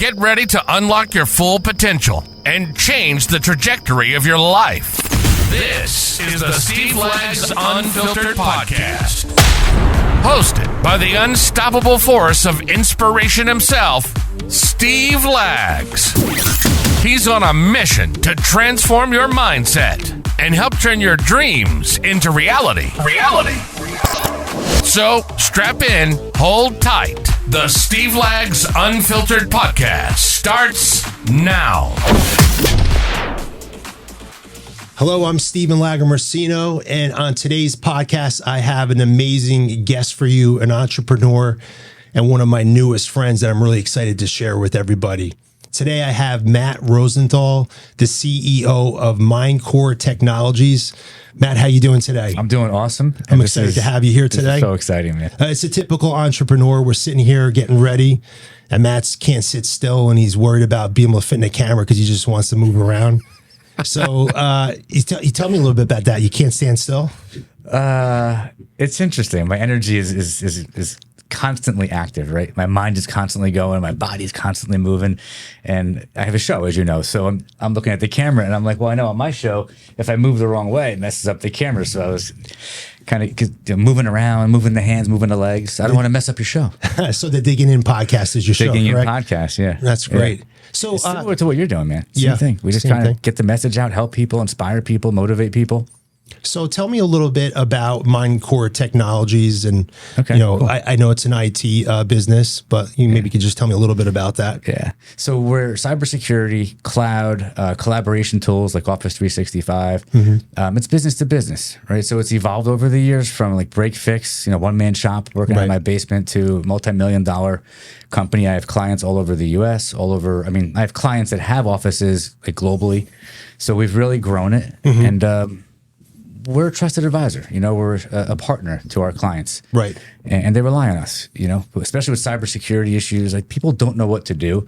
Get ready to unlock your full potential and change the trajectory of your life. This is the Steve Lags Unfiltered podcast. Hosted by the unstoppable force of inspiration himself, Steve Lags. He's on a mission to transform your mindset and help turn your dreams into reality. So strap in, hold tight. The Steve Lags Unfiltered podcast starts now. Hello, I'm Stephen Lagomarsino, and on today's podcast, I have an amazing guest for you, an entrepreneur, and one of my newest friends that I'm really excited to share with everybody. Today, I have Matt Rosenthal, the CEO of Mindcore Technologies. Matt, how you doing today? I'm doing awesome. I'm excited to have you here today. So exciting, man. It's a typical entrepreneur. We're sitting here getting ready, and Matt can't sit still, and he's worried about being able to fit in the camera because he just wants to move around. So you tell me a little bit about that. You can't stand still? It's interesting. My energy is constantly active, right? My mind is constantly going, my body's constantly moving, and I have a show, as you know. So I'm looking at the camera, and I'm like, well, I know on my show, if I move the wrong way, it messes up the camera. So I was kind of moving around, moving the hands, moving the legs. I don't want to mess up your show. So the Digging In podcast is your show, correct? Digging In podcast, yeah. That's great. Yeah. So it's similar to what you're doing, man. Same thing. We just trying to get the message out, help people, inspire people, motivate people. So tell me a little bit about Mindcore Technologies, and cool. I know it's an IT business, but you maybe could just tell me a little bit about that. Yeah. So we're cybersecurity, cloud, collaboration tools like Office 365. It's business to business, right? So it's evolved over the years from like break fix, one-man shop working out in my basement to multi-million-dollar company. I have clients all over the U.S., I have clients that have offices like globally. So we've really grown it, and we're a trusted advisor. We're a partner to our clients, right? And they rely on us. Especially with cybersecurity issues, like people don't know what to do.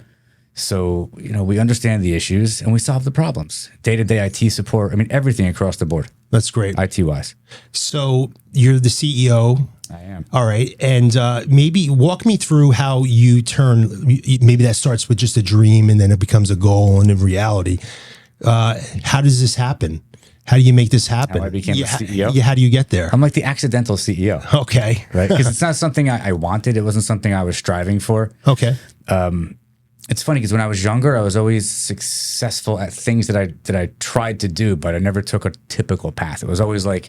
So we understand the issues and we solve the problems. Day-to-day IT support. Everything across the board. That's great, IT-wise. So you're the CEO. I am. All right, and maybe walk me through how you turn. Maybe that starts with just a dream, and then it becomes a goal and a reality. How does this happen? How do you make this happen? How I became the CEO? Yeah, how do you get there? I'm like the accidental CEO. Okay. Right? Because it's not something I wanted. It wasn't something I was striving for. Okay. It's funny because when I was younger, I was always successful at things that I tried to do, but I never took a typical path. It was always like,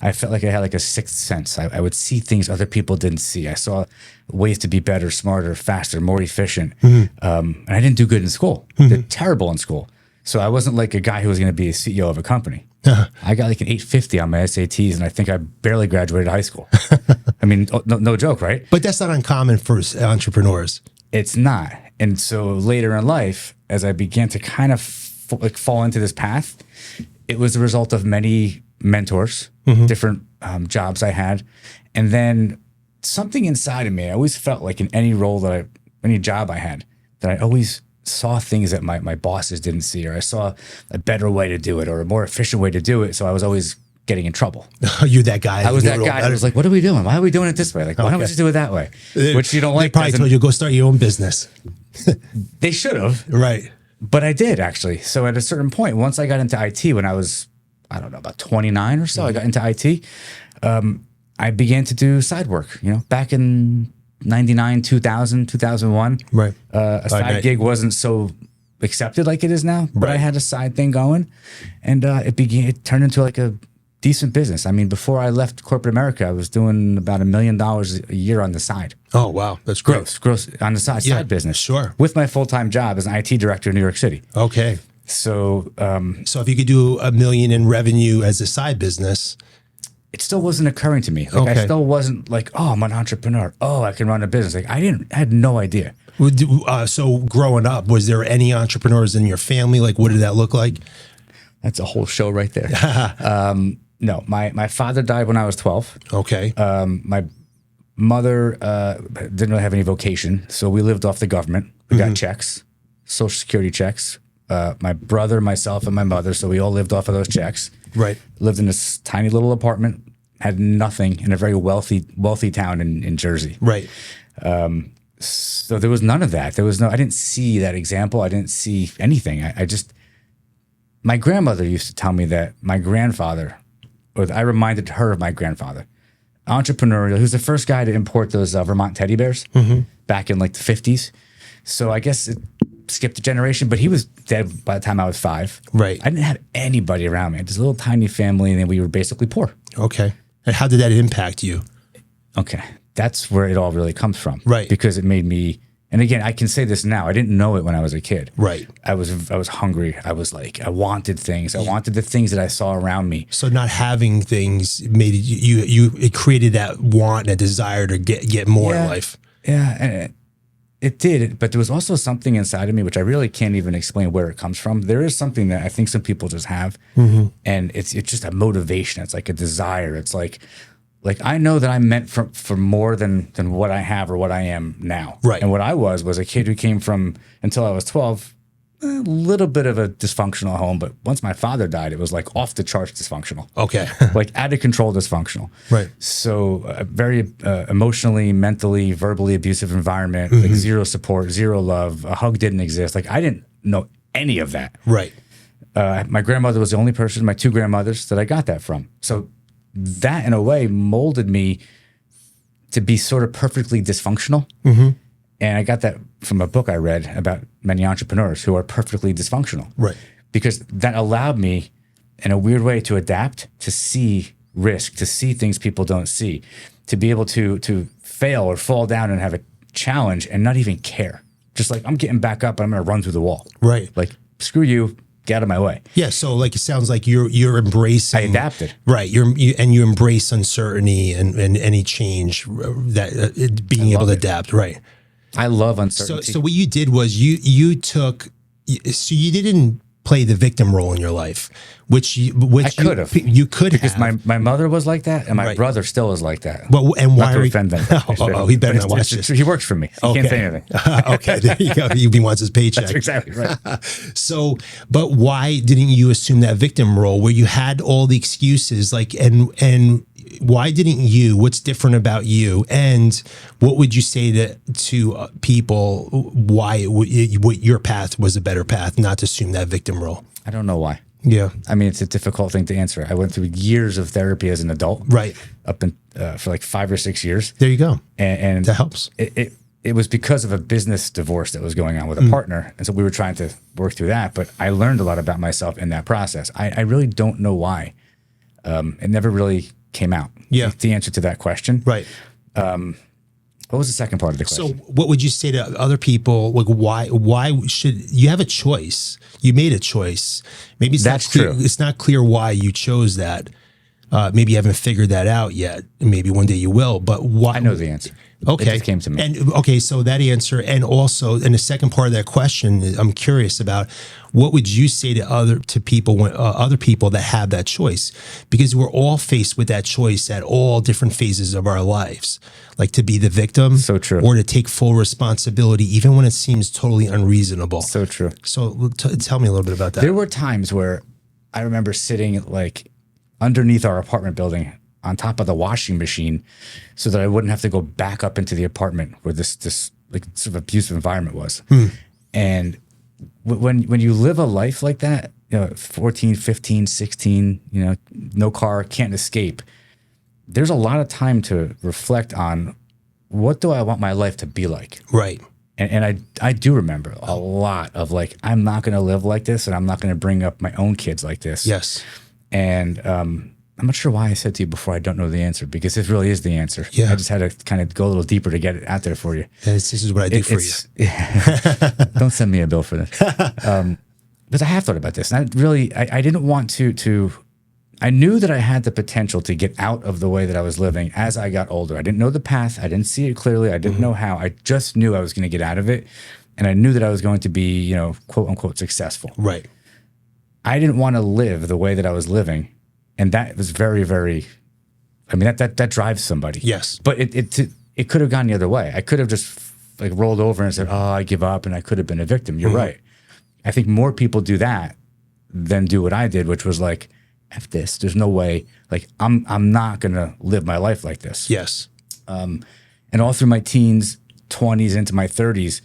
I felt like I had like a sixth sense. I would see things other people didn't see. I saw ways to be better, smarter, faster, more efficient. And I didn't do good in school. Did terrible in school. So I wasn't like a guy who was going to be a CEO of a company. I got like an 850 on my SATs, and I think I barely graduated high school. No joke, right? But that's not uncommon for entrepreneurs. It's not. And so later in life, as I began to kind of fall into this path, it was the result of many mentors, different jobs I had. And then something inside of me, I always felt like in any role any job I had, that I always saw things that my bosses didn't see, or I saw a better way to do it or a more efficient way to do it. So I was always getting in trouble. You're that guy. I was that guy. I was like, what are we doing? Why are we doing it this way? Like, why don't we just do it that way? Which you don't like. They probably told you go start your own business. They should have. Right. But I did actually. So at a certain point, once I got into IT, when I was, about 29 or so, I got into IT. I began to do side work, back in 99, 2000, 2001. Right. A side gig wasn't so accepted like it is now, but I had a side thing going, and it turned into like a decent business. Before I left corporate America, I was doing about $1 million a year on the side. Oh, wow. That's great. Gross on the side business. Sure. With my full-time job as an IT director in New York City. Okay. So, so if you could do $1 million in revenue as a side business, it still wasn't occurring to me. Like I still wasn't like, oh, I'm an entrepreneur. Oh, I can run a business. Like I had no idea. So growing up, was there any entrepreneurs in your family? Like, what did that look like? That's a whole show right there. No, my father died when I was 12. Okay. My mother didn't really have any vocation, so we lived off the government. We got checks, Social Security checks. My brother, myself, and my mother, so we all lived off of those checks. Right. Lived in this tiny little apartment, had nothing in a very wealthy town in Jersey. Right. So there was none of that. I didn't see that example. I didn't see anything. My grandmother used to tell me that my grandfather, I reminded her of my grandfather, entrepreneurial. He was the first guy to import those Vermont teddy bears back in like the 50s. So I guess it skipped a generation, but he was dead by the time I was 5. Right. I didn't have anybody around me. I had this little tiny family, and then we were basically poor. Okay. And how did that impact you? Okay. That's where it all really comes from. Right. Because it made me, and again, I can say this now. I didn't know it when I was a kid. Right. I was hungry. I was like, I wanted things. I wanted the things that I saw around me. So not having things made it created that want and a desire to get more in life. Yeah, and it did. But there was also something inside of me, which I really can't even explain where it comes from. There is something that I think some people just have, and it's just a motivation. It's like a desire. It's like I know that I'm meant for more than what I have or what I am now. Right. And what I was a kid who came from, until I was 12, a little bit of a dysfunctional home. But once my father died, it was like off the charts dysfunctional. Okay. Like out of control dysfunctional. Right. So a very emotionally, mentally, verbally abusive environment, like zero support, zero love. A hug didn't exist. Like I didn't know any of that. Right. My grandmother was the only person, my 2 grandmothers, that I got that from. So that in a way molded me to be sort of perfectly dysfunctional. And I got that from a book I read about many entrepreneurs who are perfectly dysfunctional. Right. Because that allowed me in a weird way to adapt, to see risk, to see things people don't see, to be able to fail or fall down and have a challenge and not even care. Just like, I'm getting back up and I'm going to run through the wall. Right. Like, screw you. Get out of my way. Yeah, so like it sounds like you're embracing. I adapted, right? You embrace uncertainty and any change that being able to adapt, right? I love uncertainty. So what you did was you didn't play the victim role in your life, which I could have. You could because have. my mother was like that, and my brother still is like that. Well, and why not to offend them? He better not watch this. He works for me. He can't say anything. Okay, there you go. He wants his paycheck. That's exactly right. So, but why didn't you assume that victim role where you had all the excuses, like, and why didn't you? What's different about you? And what would you say to people why your path was a better path, not to assume that victim role? I don't know why. Yeah. I mean, it's a difficult thing to answer. I went through years of therapy as an adult. Right. Up in for like 5 or 6 years. There you go. And that helps. It was because of a business divorce that was going on with a partner. And so we were trying to work through that. But I learned a lot about myself in that process. I really don't know why. It never really came out. Yeah. The answer to that question. Right. What was the second part of the question? So what would you say to other people? Like why should you have a choice? You made a choice. Maybe That's true. It's not clear why you chose that. Maybe you haven't figured that out yet. Maybe one day you will, but why? I know the answer. Okay. It just came to me. And okay, so that answer, and also in the second part of that question, I'm curious about what would you say to other people that have that choice? Because we're all faced with that choice at all different phases of our lives, like to be the victim, so true, or to take full responsibility, even when it seems totally unreasonable. So true. So tell me a little bit about that. There were times where I remember sitting like underneath our apartment building on top of the washing machine so that I wouldn't have to go back up into the apartment where this like sort of abusive environment was. And when you live a life like that, 14, 15, 16, no car, can't escape, there's a lot of time to reflect on what do I want my life to be like? Right. And I do remember a lot of like, I'm not going to live like this and I'm not going to bring up my own kids like this. Yes. And I'm not sure why I said to you before I don't know the answer, because this really is the answer. Yeah. I just had to kind of go a little deeper to get it out there for you. This is what I do for you. Don't send me a bill for this. Because I have thought about this. And I didn't want to, I knew that I had the potential to get out of the way that I was living as I got older. I didn't know the path. I didn't see it clearly. I didn't know how. I just knew I was going to get out of it. And I knew that I was going to be, quote unquote, successful. Right. I didn't want to live the way that I was living. And that was very, very, I mean, that drives somebody. Yes. But it could have gone the other way. I could have just like rolled over and said, oh, I give up, and I could have been a victim. You're right. I think more people do that than do what I did, which was like, F this. There's no way. Like, I'm not going to live my life like this. Yes. And all through my teens, 20s into my 30s,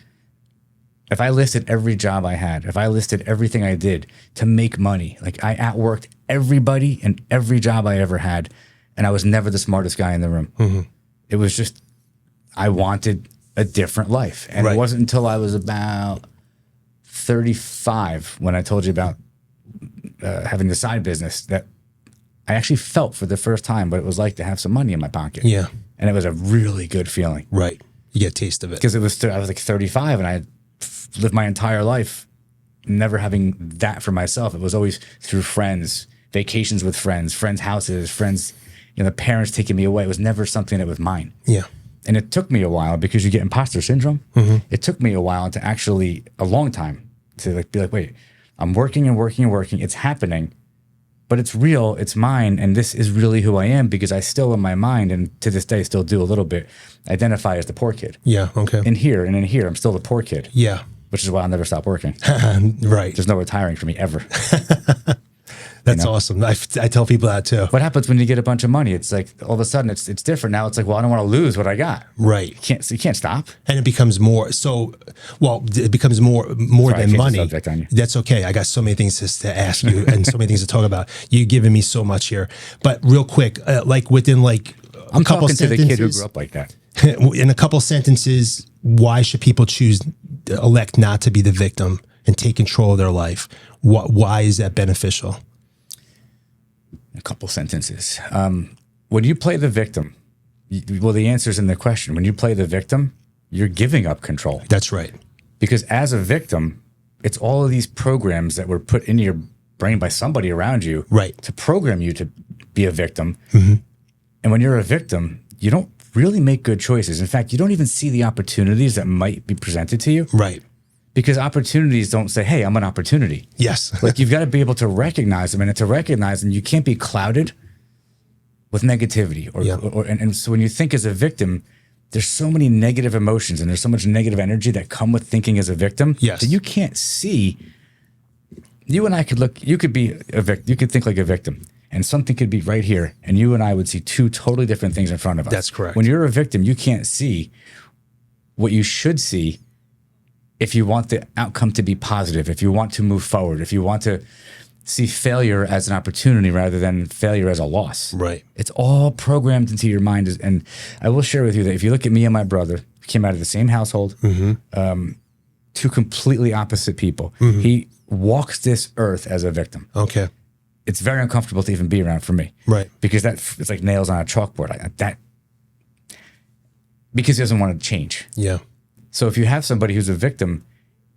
if I listed every job I had, if I listed everything I did to make money, like I outworked everybody in every job I ever had, and I was never the smartest guy in the room. Mm-hmm. It was just, I wanted a different life. And it wasn't until I was about 35 when I told you about having the side business that I actually felt for the first time what it was like to have some money in my pocket. Yeah. And it was a really good feeling. Right. You get a taste of it. Because I was like 35 and I had lived my entire life never having that for myself. It was always through friends, vacations with friends, friends' houses, friends, the parents taking me away. It was never something that was mine. Yeah. And it took me a while because you get imposter syndrome. Mm-hmm. It took me a while to actually, a long time, to be like, wait, I'm working and working and working. It's happening, but it's real. It's mine. And this is really who I am because I still, in my mind, and to this day, still do a little bit, identify as the poor kid. Yeah. Okay. In here, I'm still the poor kid. Yeah. Which is why I'll never stop working. Right. There's no retiring for me ever. That's awesome. I tell people that too. What happens when you get a bunch of money? It's like all of a sudden it's different now. It's like, well, I don't want to lose what I got. Right. You can't stop. And it becomes more. So, well, it becomes more than money. That's okay. I got so many things to ask you and so many things to talk about. You've given me so much here. But real quick, like within like I'm talking to the kid who grew up like that. In a couple sentences, why should people elect not to be the victim and take control of their life? Why is that beneficial? A couple sentences. When you play the victim, the answer's in the question. When you play the victim, you're giving up control. That's right. Because as a victim, it's all of these programs that were put into your brain by somebody around you to program you to be a victim. Mm-hmm. And when you're a victim, you don't really make good choices. In fact, you don't even see the opportunities that might be presented to you. Right. Because opportunities don't say, hey, I'm an opportunity. Yes. Like you've got to be able to recognize them, and to recognize them, you can't be clouded with negativity. And so when you think as a victim, there's so many negative emotions and there's so much negative energy that come with thinking as a victim that you can't see. You and I could look, you could be a victim, you could think like a victim, and something could be right here, and you and I would see two totally different things in front of us. That's correct. When you're a victim, you can't see what you should see. If you want the outcome to be positive, if you want to move forward, if you want to see failure as an opportunity rather than failure as a loss. Right. It's all programmed into your mind. And I will share with you that if you look at me and my brother, we came out of the same household, two completely opposite people. Mm-hmm. He walks this earth as a victim. Okay. It's very uncomfortable to even be around for me. Right. Because it's like nails on a chalkboard. Because he doesn't want to change. Yeah. So if you have somebody who's a victim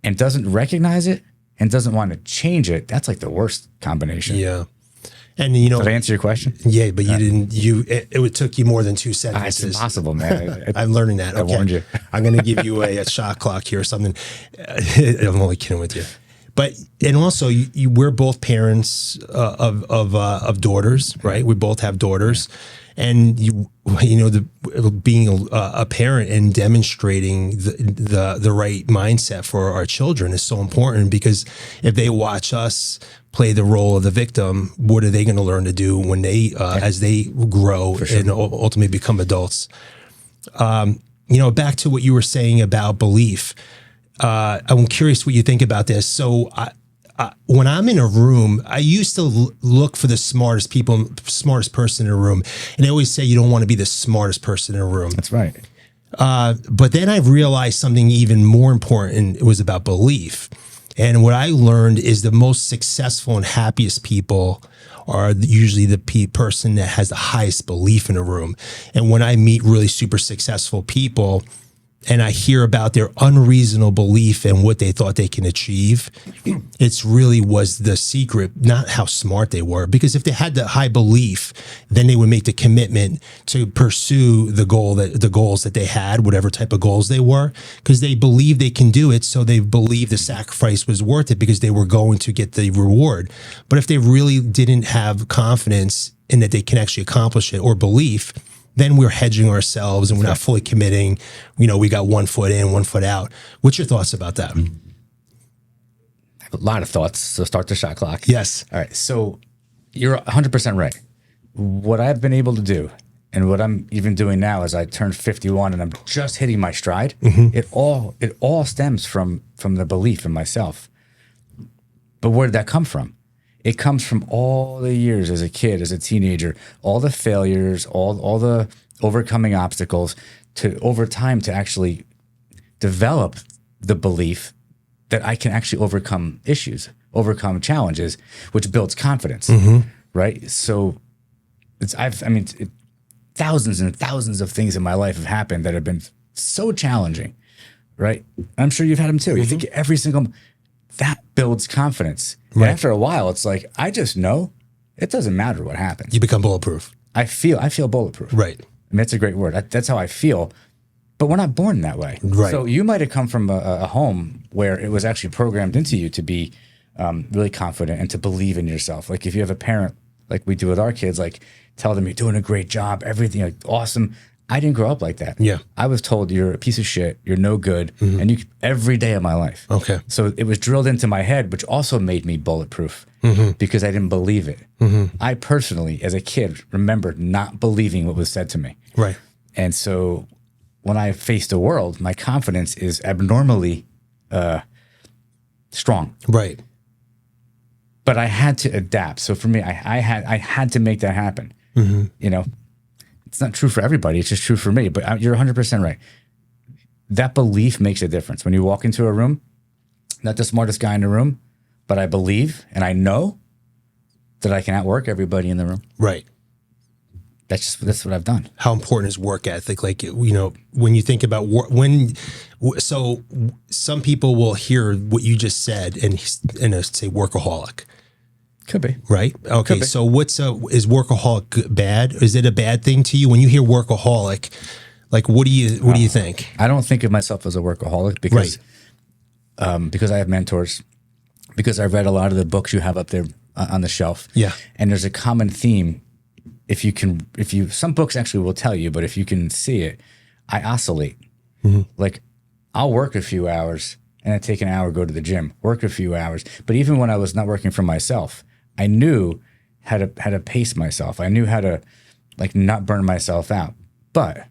and doesn't recognize it and doesn't want to change it, that's like the worst combination. Yeah. And you know, did I answer your question? Yeah, but you didn't. It took you more than 2 sentences. It's impossible, man. I'm learning that. Okay. I warned you. I'm going to give you a shot clock here or something. I'm only kidding with you. But and also, we're both parents of daughters, right? We both have daughters. Yeah. And being a parent and demonstrating the right mindset for our children is so important, because if they watch us play the role of the victim, what are they going to learn to do when they as they grow and ultimately become adults? Back to what you were saying about belief. I'm curious what you think about this. So when I'm in a room, I used to look for the smartest person in a room. And they always say you don't want to be the smartest person in a room. That's right. But then I've realized something even more important. It was about belief. And what I learned is the most successful and happiest people are usually the person that has the highest belief in a room. And when I meet really super successful people, and I hear about their unreasonable belief in what they thought they can achieve, it's really was the secret, not how smart they were. Because if they had the high belief, then they would make the commitment to pursue the goals that they had, whatever type of goals they were, because they believe they can do it. So they believe the sacrifice was worth it because they were going to get the reward. But if they really didn't have confidence in that they can actually accomplish it, or belief, then we're hedging ourselves and we're not fully committing. We got 1 foot in, 1 foot out. What's your thoughts about that? I have a lot of thoughts. So start the shot clock. Yes. All right. So you're 100% right. What I've been able to do and what I'm even doing now as I turn 51 and I'm just hitting my stride, it all stems from the belief in myself. But where did that come from? It comes from all the years as a kid, as a teenager, all the failures, all the overcoming obstacles, to over time to actually develop the belief that I can actually overcome issues, overcome challenges, which builds confidence, right? So thousands and thousands of things in my life have happened that have been so challenging, right? I'm sure you've had them too. You think every single, that builds confidence. Right. And after a while, it's like, I just know it doesn't matter what happens. You become bulletproof. I feel bulletproof. Right. I mean, that's a great word. That's how I feel. But we're not born that way. Right. So you might have come from a home where it was actually programmed into you to be really confident and to believe in yourself. Like if you have a parent, like we do with our kids, like tell them you're doing a great job, everything, like awesome. I didn't grow up like that. Yeah. I was told you're a piece of shit, you're no good, and you every day of my life. Okay. So it was drilled into my head, which also made me bulletproof because I didn't believe it. I personally, as a kid, remembered not believing what was said to me. Right. And so when I face the world, my confidence is abnormally strong. Right. But I had to adapt. So for me, I had to make that happen. You know, it's not true for everybody. It's just true for me. But you're 100% right. That belief makes a difference. When you walk into a room, not the smartest guy in the room, but I believe and I know that I can outwork everybody in the room. Right. That's what I've done. How important is work ethic? Like, you know, when you think about so some people will hear what you just said and say workaholic. Could be. Right. Okay. Could be. So is workaholic bad? Is it a bad thing to you when you hear workaholic? Like, what do you think? I don't think of myself as a workaholic because I have mentors, because I've read a lot of the books you have up there on the shelf. Yeah. And there's a common theme. Some books actually will tell you, but if you can see it, I oscillate. Like I'll work a few hours and I take an hour, go to the gym, work a few hours. But even when I was not working for myself, I knew how to pace myself. I knew how to like not burn myself out, but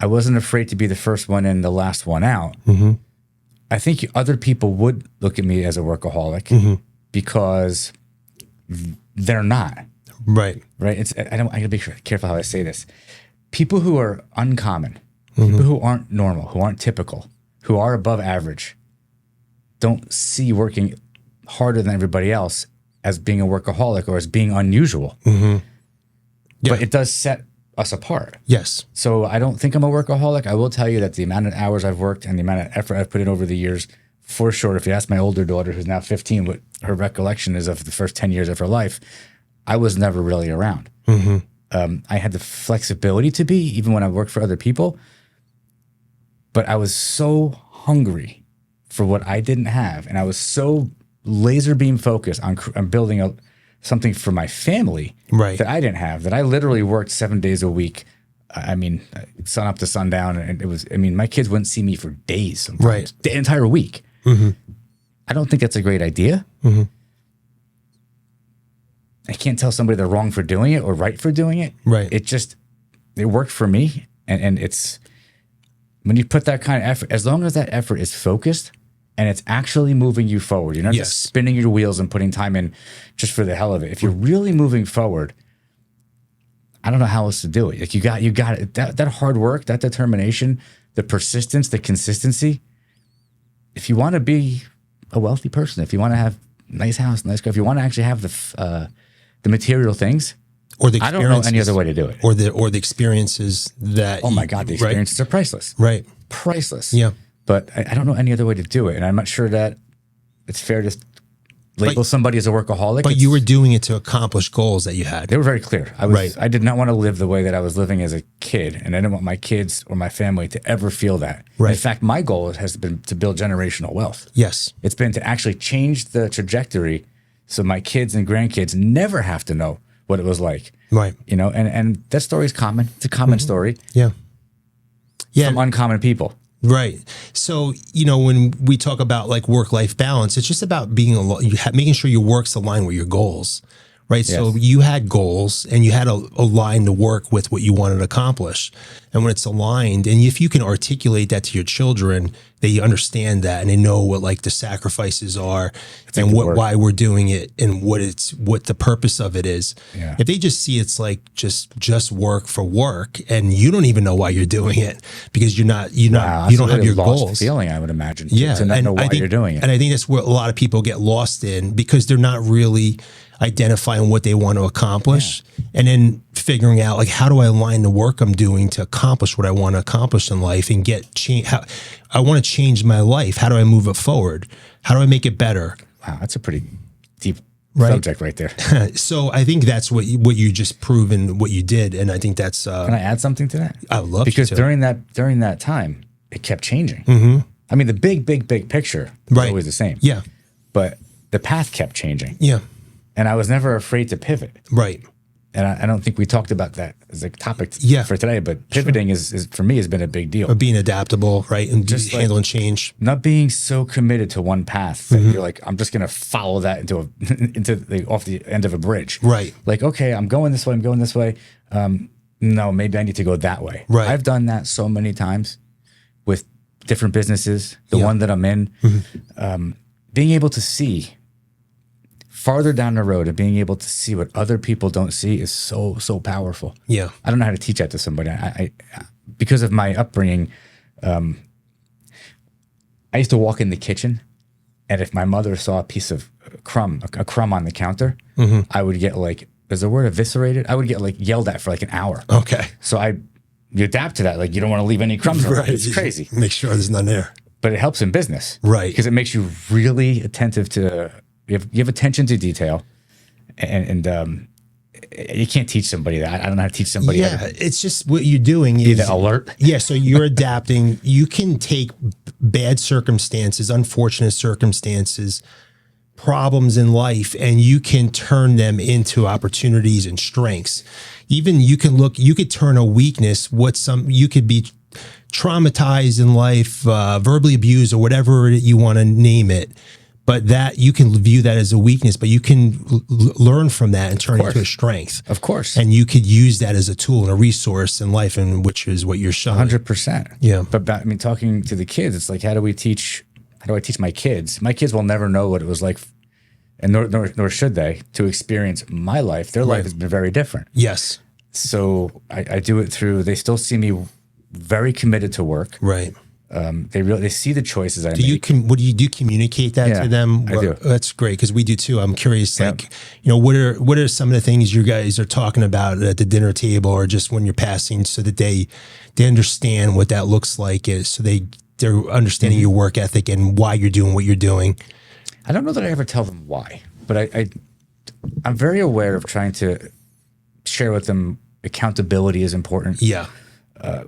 I wasn't afraid to be the first one in, the last one out. I think other people would look at me as a workaholic because they're not. Right. Right. I gotta be careful how I say this. People who are uncommon, people who aren't normal, who aren't typical, who are above average, don't see working harder than everybody else as being a workaholic or as being unusual. Yeah. But it does set us apart. Yes. So I don't think I'm a workaholic. I will tell you that the amount of hours I've worked and the amount of effort I've put in over the years, for sure, if you ask my older daughter, who's now 15, what her recollection is of the first 10 years of her life, I was never really around. I had the flexibility to be, even when I worked for other people, but I was so hungry for what I didn't have. And I was so laser beam focused on building something for my family that I didn't have, that I literally worked 7 days a week. I mean, sun up to sundown. And my kids wouldn't see me for days sometimes, the entire week. I don't think that's a great idea. I can't tell somebody they're wrong for doing it or right for doing it. Right. It worked for me. And it's, when you put that kind of effort, as long as that effort is focused and it's actually moving you forward, you're not just spinning your wheels and putting time in just for the hell of it. If you're really moving forward, I don't know how else to do it. Like you got it. That hard work, that determination, the persistence, the consistency. If you want to be a wealthy person, if you want to have a nice house, nice car, if you want to actually have the material things, or the I don't know any other way to do it. Or the experiences that. Oh my God, the experiences are priceless. Right. Priceless. Yeah. But I don't know any other way to do it. And I'm not sure that it's fair to label somebody as a workaholic. But you were doing it to accomplish goals that you had. They were very clear. I did not want to live the way that I was living as a kid. And I didn't want my kids or my family to ever feel that. Right. In fact, my goal has been to build generational wealth. Yes. It's been to actually change the trajectory so my kids and grandkids never have to know what it was like. Right. You know, and that story is common. It's a common story. Yeah. Yeah. From uncommon people. Right. So, when we talk about like work-life balance, it's just about making sure your work's aligned with your goals, right? So you had goals and you had to align the work with what you wanted to accomplish. And when it's aligned, and if you can articulate that to your children, they understand that and they know what like the sacrifices are and why we're doing it and what the purpose of it is. Yeah. If they just see it's like just work for work and you don't even know why you're doing it because you don't have your goals. Feeling, I would imagine. To not know why you're doing it. And I think that's where a lot of people get lost in because they're not really identifying what they want to accomplish and then figuring out like, how do I align the work I'm doing to accomplish what I want to accomplish in life and get change. I want to change my life. How do I move it forward? How do I make it better? Wow. That's a pretty deep subject right there. So I think that's what you just proven what you did. And I think that's, can I add something to that? I would love because to. during that time, it kept changing. I mean, the big picture was always the same. Yeah. But the path kept changing. Yeah. And I was never afraid to pivot. Right. And I don't think we talked about that as a topic for today, but pivoting is for me has been a big deal. Or being adaptable, right? And just handling change. Not being so committed to one path that you're like, I'm just going to follow that off the end of a bridge. Right. Like, okay, I'm going this way. No, maybe I need to go that way. Right. I've done that so many times with different businesses, the one that I'm in, being able to see farther down the road and being able to see what other people don't see is so powerful. Yeah. I don't know how to teach that to somebody. I because of my upbringing, I used to walk in the kitchen and if my mother saw a piece of a crumb on the counter, I would get like, is the word eviscerated? I would get like yelled at for like an hour. Okay. So you adapt to that. Like you don't want to leave any crumbs around. It's crazy. Make sure there's none there. But it helps in business. Right. Because it makes you really attentive to, you have attention to detail, and you can't teach somebody that. I don't know how to teach somebody. Yeah, it's just what you're doing is alert. Yeah, so you're adapting. You can take bad circumstances, unfortunate circumstances, problems in life, and you can turn them into opportunities and strengths. Even you could turn a weakness. You could be traumatized in life, verbally abused, or whatever you want to name it. But that you can view that as a weakness, but you can learn from that and turn it into a strength. Of course. And you could use that as a tool and a resource in life, and which is what you're showing. 100%. Yeah. But I mean, talking to the kids, it's like, how do I teach my kids? My kids will never know what it was like, and nor should they, to experience my life. Their life has been very different. Yes. So I do it through, they still see me very committed to work. Right. They see the choices I make. What do you do? Communicate that to them? I do. That's great because we do too. I'm curious, like, what are some of the things you guys are talking about at the dinner table, or just when you're passing, so that they understand what that looks like, so they're understanding your work ethic and why you're doing what you're doing. I don't know that I ever tell them why, but I'm very aware of trying to share with them accountability is important. Yeah.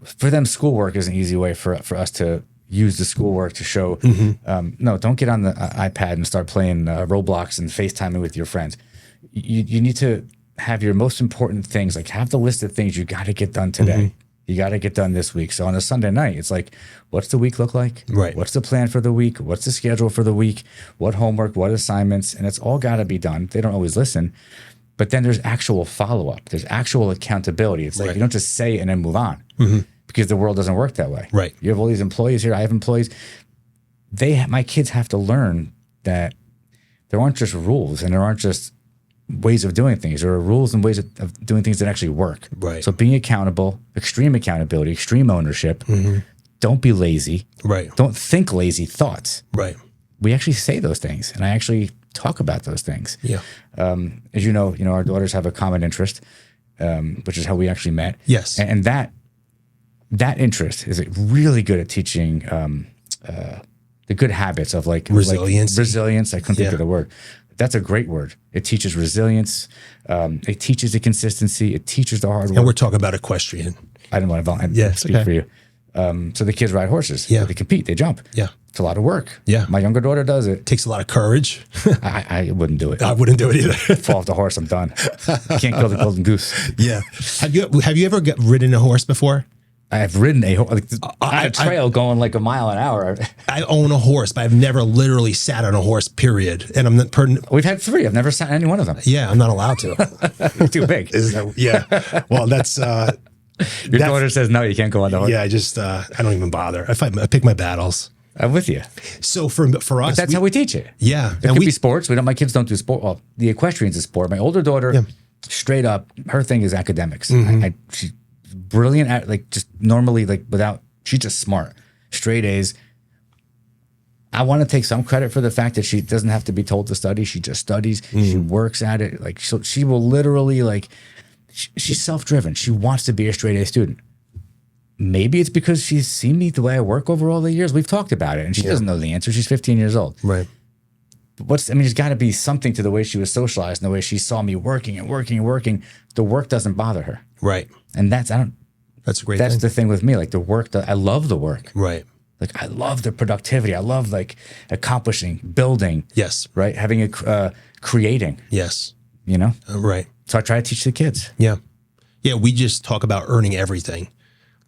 For them, schoolwork is an easy way for us to use the schoolwork to show, no, don't get on the iPad and start playing Roblox and FaceTiming with your friends. You need to have your most important things, like have the list of things you got to get done today. You got to get done this week. So on a Sunday night, it's like, what's the week look like? Right. What's the plan for the week? What's the schedule for the week? What homework? What assignments? And it's all got to be done. They don't always listen. But then there's actual follow-up. There's actual accountability. It's like you don't just say it and then move on because the world doesn't work that way. Right. You have all these employees here. I have employees. My kids have to learn that there aren't just rules and there aren't just ways of doing things. There are rules and ways of doing things that actually work. Right. So being accountable, extreme accountability, extreme ownership. Don't be lazy. Right. Don't think lazy thoughts. Right. We actually say those things, and I actually talk about those things. Yeah. As you know, our daughters have a common interest, which is how we actually met. Yes. And that interest is really good at teaching the good habits of resilience. I couldn't think of the word. That's a great word. It teaches resilience. It teaches the consistency. It teaches the hard work. And we're talking about equestrian. I didn't want to speak for you. So the kids ride horses. Yeah. They compete. They jump. Yeah. It's a lot of work. Yeah. My younger daughter does it. Takes a lot of courage. I wouldn't do it. I wouldn't do it either. Fall off the horse, I'm done. Can't kill the golden goose. Yeah. Have you ever ridden a horse before? I've ridden a like, on a trail going like a mile an hour. I own a horse, but I've never literally sat on a horse, period. And I'm not We've had 3. I've never sat on any one of them. yeah, I'm not allowed to. Too big. Yeah. Well, that's Your daughter says no, you can't go on the horse. yeah. I don't even bother. I pick my battles. I'm with you. So for us, That's how we teach it. Yeah, It could be sports. My kids don't do sport. Well, the equestrian's a sport. My older daughter, straight up, her thing is academics. She's brilliant at like just normally like she's just smart, straight A's. I want to take some credit for the fact that she doesn't have to be told to study. She just studies. She works at it. Like she will literally like, she's self-driven. She wants to be a straight A student. Maybe it's because she's seen me the way I work over all the years. We've talked about it, and she doesn't know the answer. She's 15 years old. Right. But there's got to be something to the way she was socialized and the way she saw me working and working and working. The work doesn't bother her. Right. And that's a great thing. the thing with me. Like the work, I love the work. Right. Like I love the productivity. I love like accomplishing, building. Yes. Right. Having creating. Yes. You know? Right. So I try to teach the kids. Yeah. Yeah. We just talk about earning everything.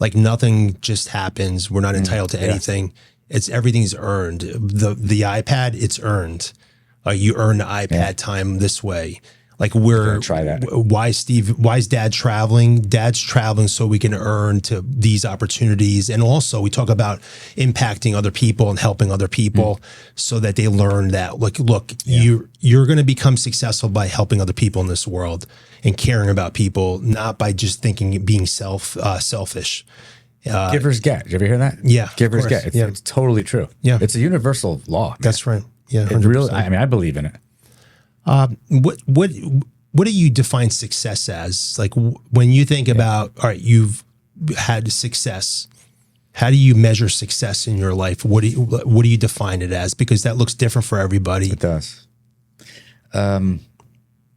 Like nothing just happens. We're not entitled to anything. It's everything's earned. The iPad, it's earned. You earn the iPad time this way. Like we're try that. Why is Dad traveling? Dad's traveling so we can earn to these opportunities. And also we talk about impacting other people and helping other people so that they learn that look, you're going to become successful by helping other people in this world and caring about people, not by just being selfish. Givers get. Did you ever hear that? Yeah. Givers get. It's totally true. Yeah. It's a universal law. Man. That's right. Yeah. It really, I believe in it. What do you define success as? Like when you think about, all right, you've had success. How do you measure success in your life? What do you define it as? Because that looks different for everybody. It does.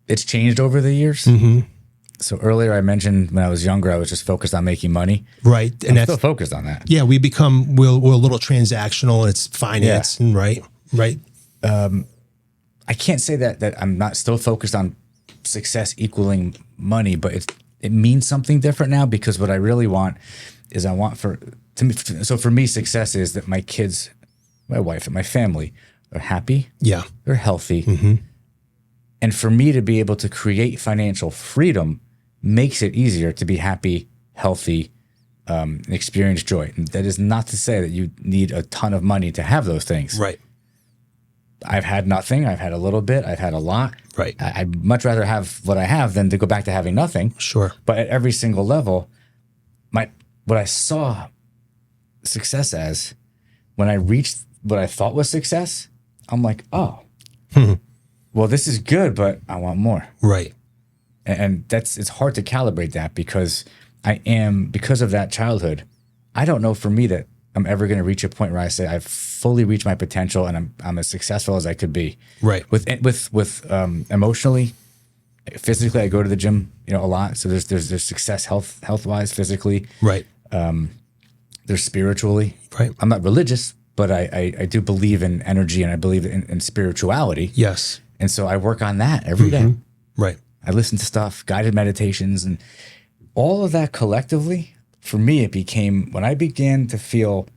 It's changed over the years. So earlier I mentioned when I was younger, I was just focused on making money. Right. And I'm still focused on that. Yeah. We're a little transactional and it's finance. And right. I can't say that I'm not still focused on success equaling money, but it means something different now because what I really want is for me, success is that my kids, my wife and my family are happy. Yeah. They're healthy. And for me to be able to create financial freedom makes it easier to be happy, healthy, and experience joy. And that is not to say that you need a ton of money to have those things. Right. I've had nothing. I've had a little bit. I've had a lot. Right. I'd much rather have what I have than to go back to having nothing. Sure. But at every single level, what I saw success as, when I reached what I thought was success, I'm like, oh, well, this is good, but I want more. Right. And it's hard to calibrate that because because of that childhood, I don't know for me that I'm ever going to reach a point where I say I've fully reached my potential and I'm as successful as I could be. Right. With emotionally, physically, I go to the gym, a lot. So there's success health wise, physically. Right. There's spiritually. Right. I'm not religious, but I do believe in energy and I believe in spirituality. Yes. And so I work on that every day. Right. I listen to stuff, guided meditations, and all of that collectively. For me, it became when I began to feel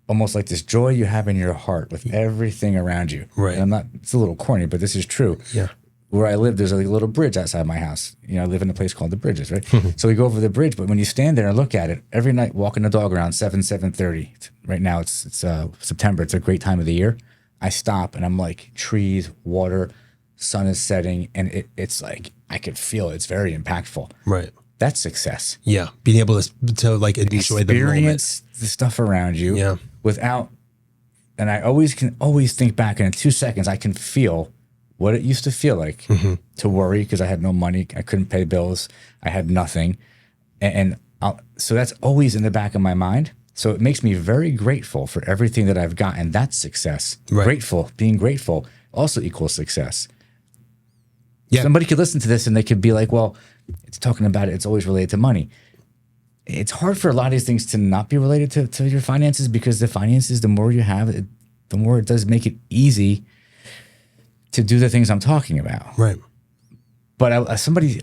almost like this joy you have in your heart with everything around you. Right. And it's a little corny, but this is true. Yeah. Where I live, there's a little bridge outside my house. I live in a place called the Bridges, right? So we go over the bridge, but when you stand there and look at it, every night walking the dog around 7:30. Right now it's September. It's a great time of the year. I stop and I'm like trees, water, sun is setting, and it's like I could feel it. It's very impactful. Right. That's success. Yeah. Being able to like enjoy the moment. Experience the stuff around you. Yeah. Without, and I can always think back, and in 2 seconds I can feel what it used to feel like to worry because I had no money, I couldn't pay bills, I had nothing, so that's always in the back of my mind. So it makes me very grateful for everything that I've got, and that's success. Right. Being grateful also equals success. Yeah. Somebody could listen to this and they could be like, well, it's talking about it, it's always related to money. It's hard for a lot of these things to not be related to your finances because the finances, the more you have, the more it does make it easy to do the things I'm talking about. Right. But somebody,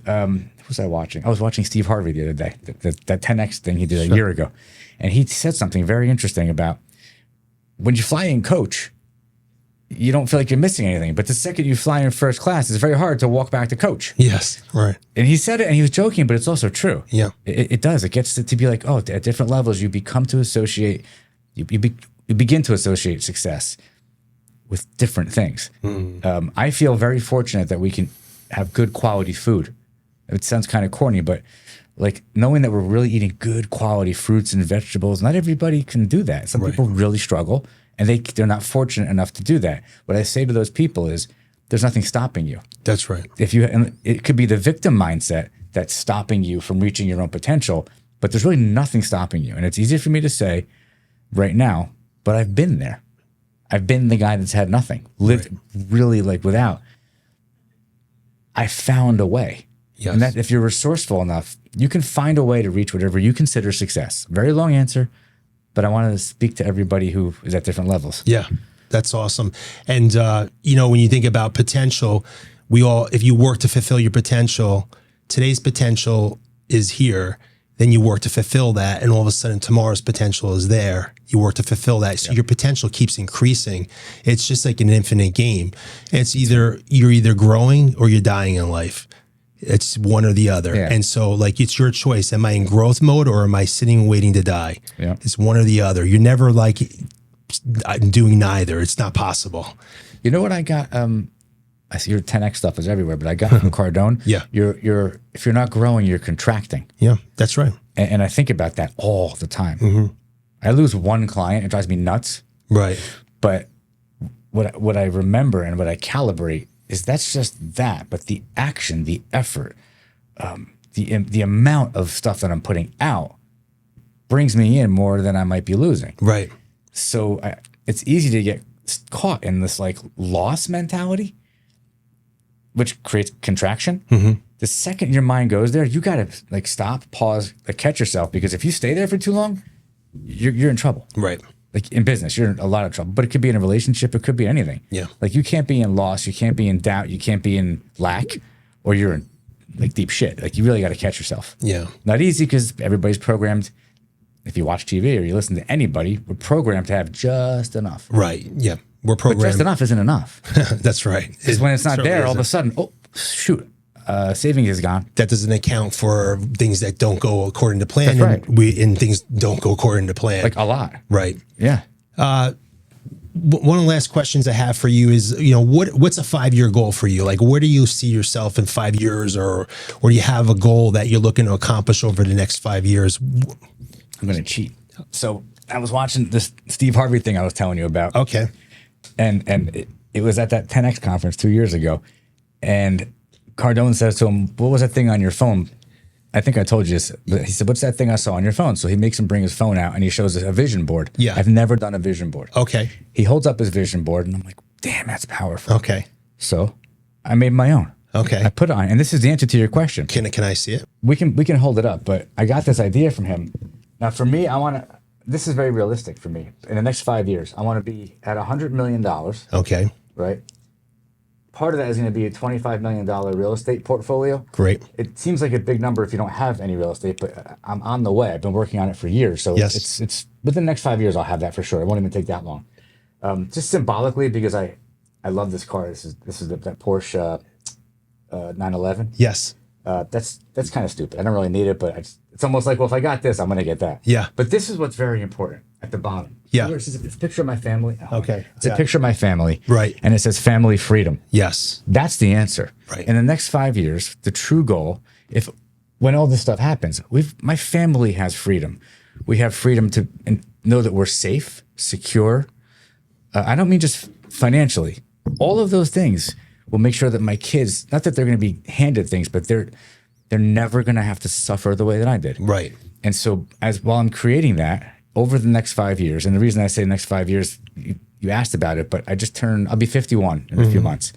was I watching? I was watching Steve Harvey the other day, that 10X thing he did a year ago. And he said something very interesting about when you fly in coach, you don't feel like you're missing anything. But the second you fly in first class, it's very hard to walk back to coach. Yes, right. And he said it and he was joking, but it's also true. Yeah. It does. It gets to be like, oh, at different levels, you become to associate, you begin to associate success with different things. I feel very fortunate that we can have good quality food. It sounds kind of corny, but like knowing that we're really eating good quality fruits and vegetables, not everybody can do that. Some people really struggle and they're not fortunate enough to do that. What I say to those people is there's nothing stopping you. That's right. And it could be the victim mindset that's stopping you from reaching your own potential, but there's really nothing stopping you. And it's easy for me to say right now, but I've been there. I've been the guy that's had nothing, lived really like without. I found a way. Yes. And that if you're resourceful enough, you can find a way to reach whatever you consider success. Very long answer, but I wanted to speak to everybody who is at different levels. Yeah, that's awesome. And, when you think about potential, if you work to fulfill your potential, today's potential is here, then you work to fulfill that. And all of a sudden tomorrow's potential is there. You work to fulfill that. So your potential keeps increasing. It's just like an infinite game. It's you're either growing or you're dying in life. It's one or the other. Yeah. And so like, it's your choice. Am I in growth mode or am I sitting waiting to die? Yeah. It's one or the other. You're never like doing neither. It's not possible. You know what I got? I see your 10X stuff is everywhere, but I got from Cardone. Yeah. If you're not growing, you're contracting. Yeah, that's right. And I think about that all the time. I lose one client, it drives me nuts. Right. But what I remember and what I calibrate is that's just that. But the action, the effort, the amount of stuff that I'm putting out brings me in more than I might be losing. Right. So it's easy to get caught in this like loss mentality, which creates contraction. The second your mind goes there, you got to like stop, pause, like catch yourself, because if you stay there for too long, you're in trouble. Right. Like in business, you're in a lot of trouble, but it could be in a relationship. It could be anything. Yeah. Like you can't be in loss. You can't be in doubt. You can't be in lack, or you're in like deep shit. Like you really got to catch yourself. Yeah. Not easy because everybody's programmed. If you watch TV or you listen to anybody, we're programmed to have just enough. Right. Yeah. We're programmed. But just enough isn't enough. That's right. Because when it's not there, all of a sudden, oh, shoot, savings is gone. That doesn't account for things that don't go according to plan. That's right. And things don't go according to plan. Like a lot. Right. Yeah. One of the last questions I have for you is, what's a 5-year goal for you? Like, where do you see yourself in 5 years, or do you have a goal that you're looking to accomplish over the next 5 years? I'm going to cheat. So I was watching this Steve Harvey thing I was telling you about. Okay. And it was at that 10X conference 2 years ago. And Cardone says to him, what was that thing on your phone? I think I told you this, but he said, what's that thing I saw on your phone? So he makes him bring his phone out and he shows us a vision board. Yeah. I've never done a vision board. Okay. He holds up his vision board and I'm like, damn, that's powerful. Okay. So I made my own. Okay. I put it on, and this is the answer to your question. Can I see it? We can hold it up, but I got this idea from him. Now for me, this is very realistic for me. In the next 5 years, I want to be at $100 million. Okay. Right? Part of that is going to be a $25 million real estate portfolio. Great. It seems like a big number if you don't have any real estate, but I'm on the way. I've been working on it for years. So yes. it's within the next 5 years, I'll have that for sure. It won't even take that long. Just symbolically, because I love this car. This is that Porsche 911. Yes. That's kind of stupid. I don't really need it, but it's almost like, well, if I got this, I'm going to get that. Yeah. But this is what's very important at the bottom. Yeah. It's a picture of my family. Oh, okay. It's a picture of my family. Right. And it says family freedom. Yes. That's the answer. Right. In the next 5 years, the true goal, when all this stuff happens, my family has freedom. We have freedom to know that we're safe, secure. I don't mean just financially. All of those things will make sure that my kids, not that they're going to be handed things, but they're never going to have to suffer the way that I did. Right. And so while I'm creating that over the next 5 years, and the reason I say next 5 years, you asked about it, but I'll be 51 in a few months.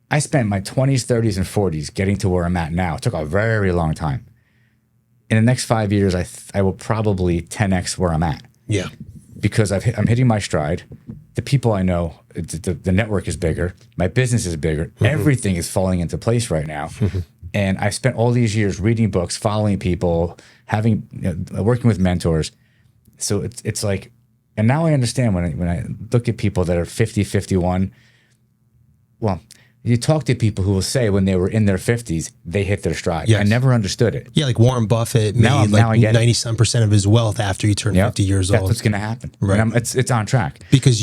I spent my 20s, 30s, and 40s getting to where I'm at now. It took a very long time. In the next 5 years, I will probably 10X where I'm at. Yeah. Because I'm hitting my stride. The people I know, the network is bigger. My business is bigger. Everything is falling into place right now. And I spent all these years reading books, following people, working with mentors. So it's like, and now I understand when I look at people that are 50, 51, well, you talk to people who will say when they were in their 50s, they hit their stride. Yes. I never understood it. Yeah, like Warren Buffett made Now I get 90% of his wealth after he turned 50 years old. That's what's going to happen. Right. And it's on track. Because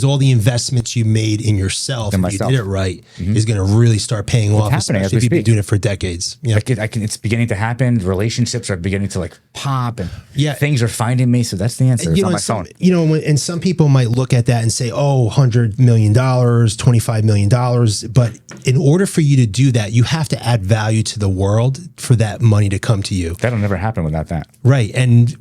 all the investments you made in yourself, if you did it right, is going to really start paying off. Happening as we Especially if you've been speak. doing it for decades. Yeah. Like it's beginning to happen. Relationships are beginning to like pop, and Yeah. things are finding me. So that's the answer. It's on my phone. And some people might look at that and say, oh, $100 million, $25 million. But in order for you to do that, you have to add value to the world for that money to come to you. That'll never happen without that. Right. And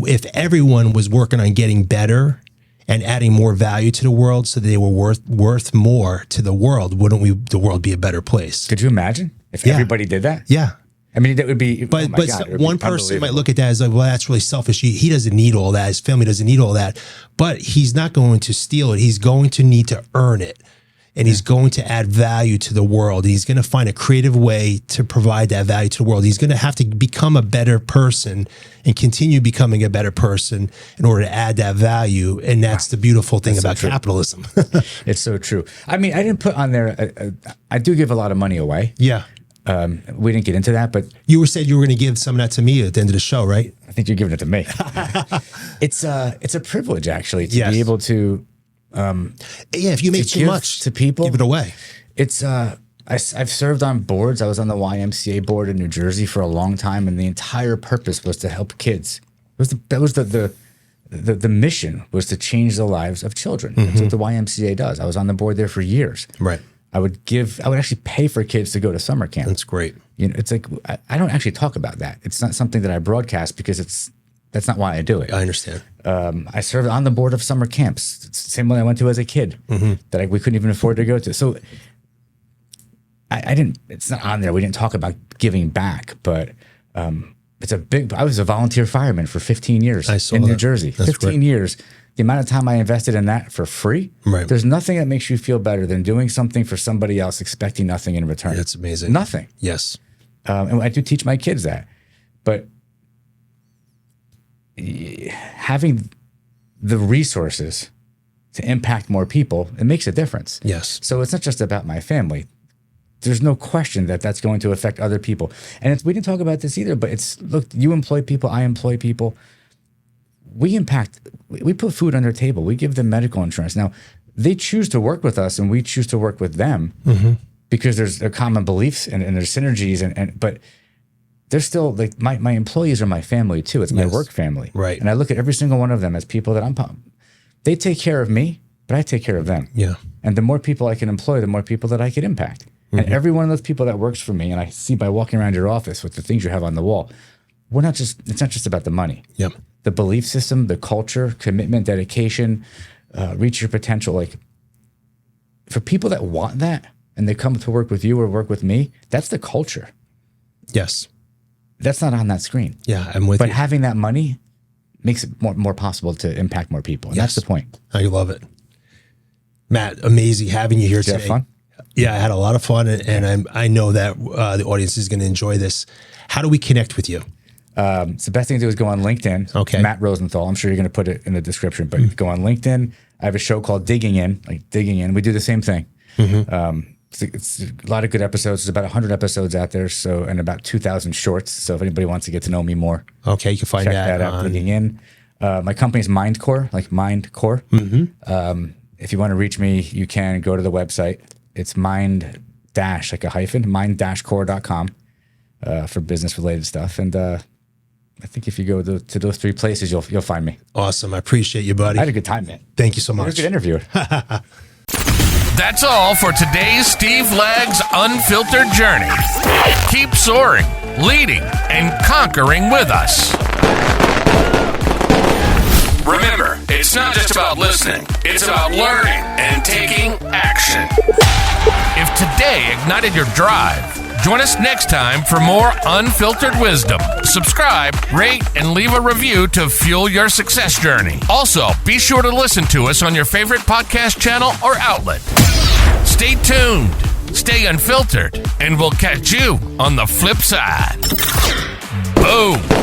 if everyone was working on getting better and adding more value to the world so that they were worth more to the world, wouldn't the world be a better place? Could you imagine if everybody did that? Yeah. I mean, that would be. But it would one be person might unbelievable. look at that as like, well, that's really selfish. He doesn't need all that. His family doesn't need all that. But he's not going to steal it. He's going to need to earn it. And he's going to add value to the world. He's going to find a creative way to provide that value to the world. He's going to have to become a better person and continue becoming a better person in order to add that value. And that's the beautiful thing about capitalism. It's so true. I mean, I didn't put on there. I do give a lot of money away. Yeah. We didn't get into that, but You said you were going to give some of that to me at the end of the show, right? I think you're giving it to me. It's a privilege actually to Yes. be able to. Yeah, if you make To too give much to people, give it away. It's I've served on boards. I was on the YMCA board in New Jersey for a long time, and the entire purpose was to help kids. That was the mission was to change the lives of children. That's what the YMCA does. I was on the board there for years. Right. I would actually pay for kids to go to summer camp. That's great. You know, it's like I don't actually talk about that. It's not something that I broadcast because that's not why I do it. I understand. I served on the board of summer camps. It's the same one I went to as a kid that we couldn't even afford to go to. So I didn't. It's not on there. We didn't talk about giving back, but it's a big. I was a volunteer fireman for 15 years in New Jersey. That's 15 great. years. The amount of time I invested in that for free. Right. There's nothing that makes you feel better than doing something for somebody else, expecting nothing in return. That's amazing. Nothing. Yes. And I do teach my kids that, but having the resources to impact more people, it makes a difference. Yes. So it's not just about my family. There's no question that that's going to affect other people. And we didn't talk about this either, but look, you employ people, I employ people. We put food on their table. We give them medical insurance. Now, they choose to work with us and we choose to work with them because there's common beliefs and there's synergies. But they're still like my employees are my family too. It's my work family. Right. And I look at every single one of them as people that they take care of me, but I take care of them. Yeah. And the more people I can employ, the more people that I can impact. And every one of those people that works for me, and I see by walking around your office with the things you have on the wall, it's not just about the money. Yep. The belief system, the culture, commitment, dedication, reach your potential. Like for people that want that and they come to work with you or work with me, that's the culture. Yes. That's not on that screen. Yeah, I'm with you. But having that money makes it more possible to impact more people. And that's the point. I love it. Matt, amazing having you here Did you today. have fun? Yeah, I had a lot of fun, and I know that the audience is going to enjoy this. How do we connect with you? So the best thing to do is go on LinkedIn. Okay. Matt Rosenthal. I'm sure you're going to put it in the description, but go on LinkedIn. I have a show called Digging In. We do the same thing. It's a lot of good episodes. There's about 100 episodes out there, and about 2,000 shorts. So if anybody wants to get to know me more, Okay, you can find check that that out. on. Digging In. My company's Mindcore, like Mindcore. If you want to reach me, you can go to the website. It's mind-core.com for business related stuff. And I think if you go to those three places, you'll find me. Awesome. I appreciate you, buddy. I had a good time, man. Thank you so It was much. a good interview. That's all for today's Steve Lags Unfiltered journey. Keep soaring, leading, and conquering with us. Remember, it's not just about listening. It's about learning and taking action. If today ignited your drive, join us next time for more unfiltered wisdom. Subscribe, rate, and leave a review to fuel your success journey. Also, be sure to listen to us on your favorite podcast channel or outlet. Stay tuned. stay unfiltered, and we'll catch you on the flip side. Boom.